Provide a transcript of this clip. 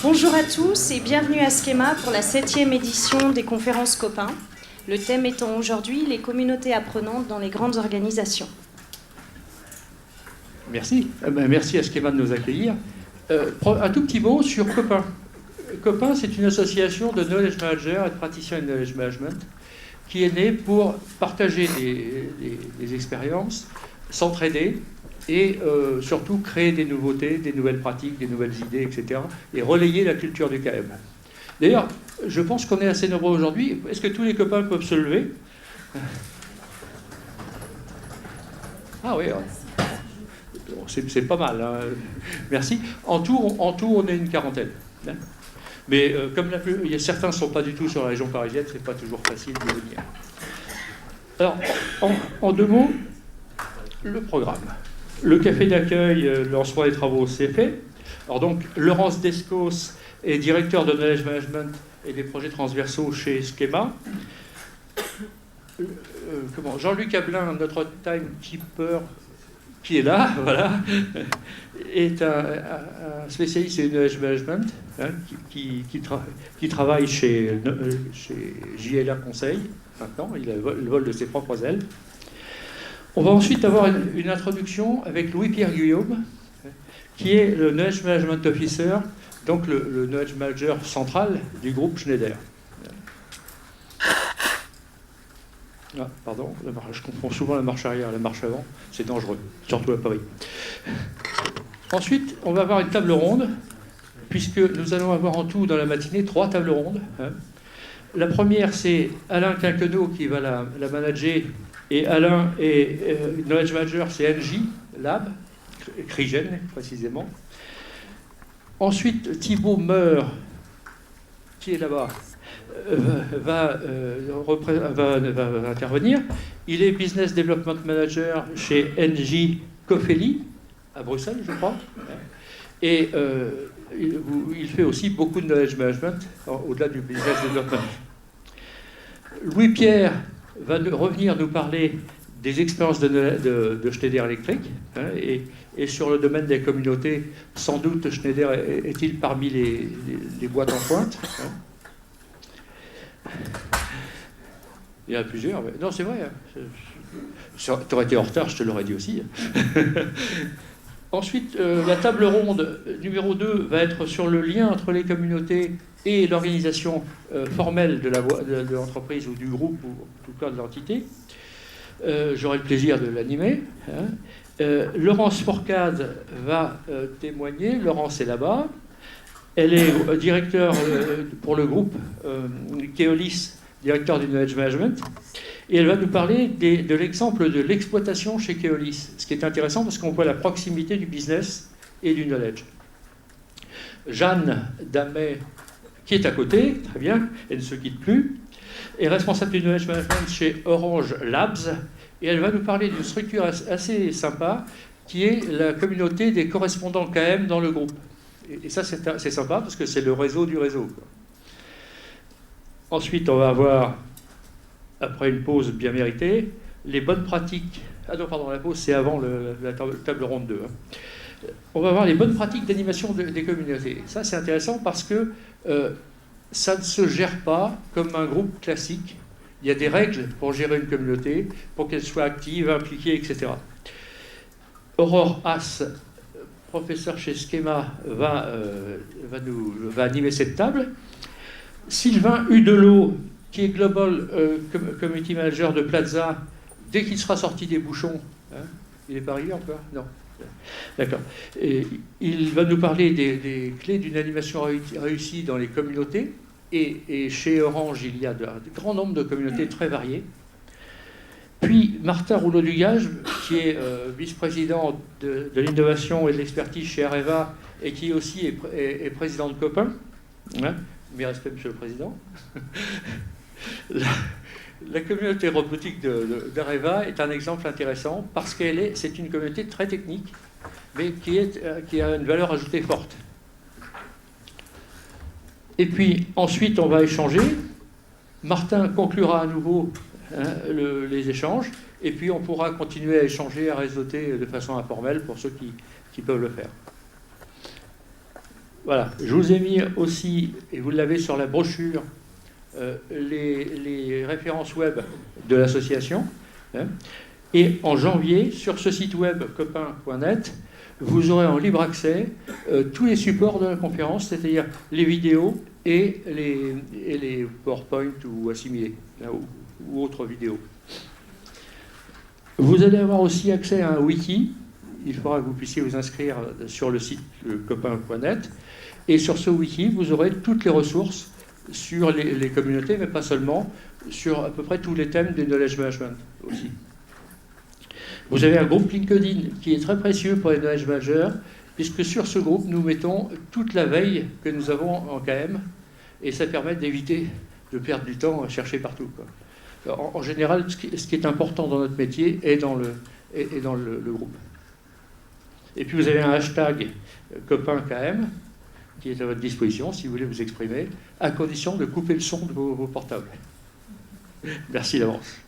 Bonjour à tous et bienvenue à Schema pour la 7e édition des conférences Copains. Le thème étant aujourd'hui les communautés apprenantes dans les grandes organisations. Merci. Merci à Schema de nous accueillir. Un tout petit mot sur Copains. Copains, c'est une association de knowledge managers et de praticiens de knowledge management qui est née pour partager des expériences, s'entraider et surtout créer des nouveautés, des nouvelles pratiques, des nouvelles idées, etc. et relayer la culture du KM. D'ailleurs, je pense qu'on est assez nombreux aujourd'hui. Est-ce que tous les copains peuvent se lever? Ah oui, c'est pas mal. Hein. Merci. En tout, on est une quarantaine. Hein. Mais comme certains ne sont pas du tout sur la région parisienne, c'est pas toujours facile de venir. Alors, en deux mots, le programme. Le café d'accueil, le lancement des travaux, c'est fait. Alors donc, Laurence Descos est directeur de Knowledge Management et des projets transversaux chez Schema. Jean-Luc Ablin, notre timekeeper, qui est là, voilà, est un spécialiste du knowledge management, hein, qui travaille chez JLR Conseil, maintenant, il a le vol de ses propres ailes. On va ensuite avoir une introduction avec Louis-Pierre Guillaume, qui est le Knowledge Management Officer, donc le Knowledge Manager central du groupe Schneider. Ah, pardon, je confonds souvent la marche arrière et la marche avant, c'est dangereux, surtout à Paris. Ensuite, on va avoir une table ronde, puisque nous allons avoir en tout dans la matinée 3 tables rondes. Hein. La première, c'est Alain Quinquenot qui va la manager, et Alain est Knowledge Manager, c'est NJ Lab, Crigen précisément. Ensuite, Thibaut Meur, qui est là-bas, va intervenir. Il est Business Development Manager chez NJ Cofeli, à Bruxelles, je crois. Et il fait aussi beaucoup de knowledge management, au-delà du business development. Louis-Pierre va revenir nous parler des expériences de Schneider Electric, hein, et sur le domaine des communautés, sans doute Schneider est-il parmi les boîtes en pointe. Hein. Il y en a plusieurs. Mais... Non, c'est vrai. Hein. Tu aurais été en retard, je te l'aurais dit aussi. Ensuite, la table ronde numéro 2 va être sur le lien entre les communautés et l'organisation formelle de l'entreprise ou du groupe, ou en tout cas de l'entité. J'aurai le plaisir de l'animer. Hein. Laurence Forcade va témoigner. Laurence est là-bas. Elle est directeur pour le groupe Keolis, directeur du Knowledge Management. Et elle va nous parler de l'exemple de l'exploitation chez Keolis, ce qui est intéressant parce qu'on voit la proximité du business et du knowledge. Jeanne Damet, qui est à côté, très bien, elle ne se quitte plus, est responsable du Knowledge Management chez Orange Labs, et elle va nous parler d'une structure assez sympa, qui est la communauté des correspondants KM dans le groupe. Et ça, c'est sympa, parce que c'est le réseau du réseau. Quoi. Ensuite, on va avoir, après une pause bien méritée, les bonnes pratiques. Ah non, pardon, la pause, c'est avant la table ronde 2. Hein. On va voir les bonnes pratiques d'animation des communautés. Ça, c'est intéressant parce que ça ne se gère pas comme un groupe classique. Il y a des règles pour gérer une communauté, pour qu'elle soit active, impliquée, etc. Aurore Haas, professeur chez Schema, va animer cette table. Sylvain Hudelot, qui est Global Community Manager de Plaza, dès qu'il sera sorti des bouchons, hein, il n'est pas arrivé encore? Non. D'accord. Et il va nous parler des clés d'une animation réussie dans les communautés. Et chez Orange, il y a un grand nombre de communautés très variées. Puis Martin Rouleau-Dugage, qui est vice-président de l'innovation et de l'expertise chez Areva, et qui aussi est président de Copains. Hein, mes respects, Monsieur le Président. La communauté robotique d'Areva est un exemple intéressant parce c'est une communauté très technique, mais qui a une valeur ajoutée forte. Et puis ensuite, on va échanger. Martin conclura à nouveau les échanges, et puis on pourra continuer à échanger, à réseauter de façon informelle pour ceux qui peuvent le faire. Voilà, je vous ai mis aussi, et vous l'avez sur la brochure, les références web de l'association. Hein. Et en janvier, sur ce site web copain.net, vous aurez en libre accès tous les supports de la conférence, c'est-à-dire les vidéos et les PowerPoint ou assimilés, là, ou autres vidéos. Vous allez avoir aussi accès à un wiki. Il faudra que vous puissiez vous inscrire sur le site copain.net. Et sur ce wiki, vous aurez toutes les ressources sur les communautés, mais pas seulement, sur à peu près tous les thèmes des knowledge management aussi. Vous avez un groupe LinkedIn qui est très précieux pour les knowledge managers, puisque sur ce groupe, nous mettons toute la veille que nous avons en KM, et ça permet d'éviter de perdre du temps à chercher partout, quoi. En général, ce qui est important dans notre métier est dans le groupe. Et puis vous avez un hashtag copain-KM qui est à votre disposition si vous voulez vous exprimer, à condition de couper le son de vos portables. Merci d'avance.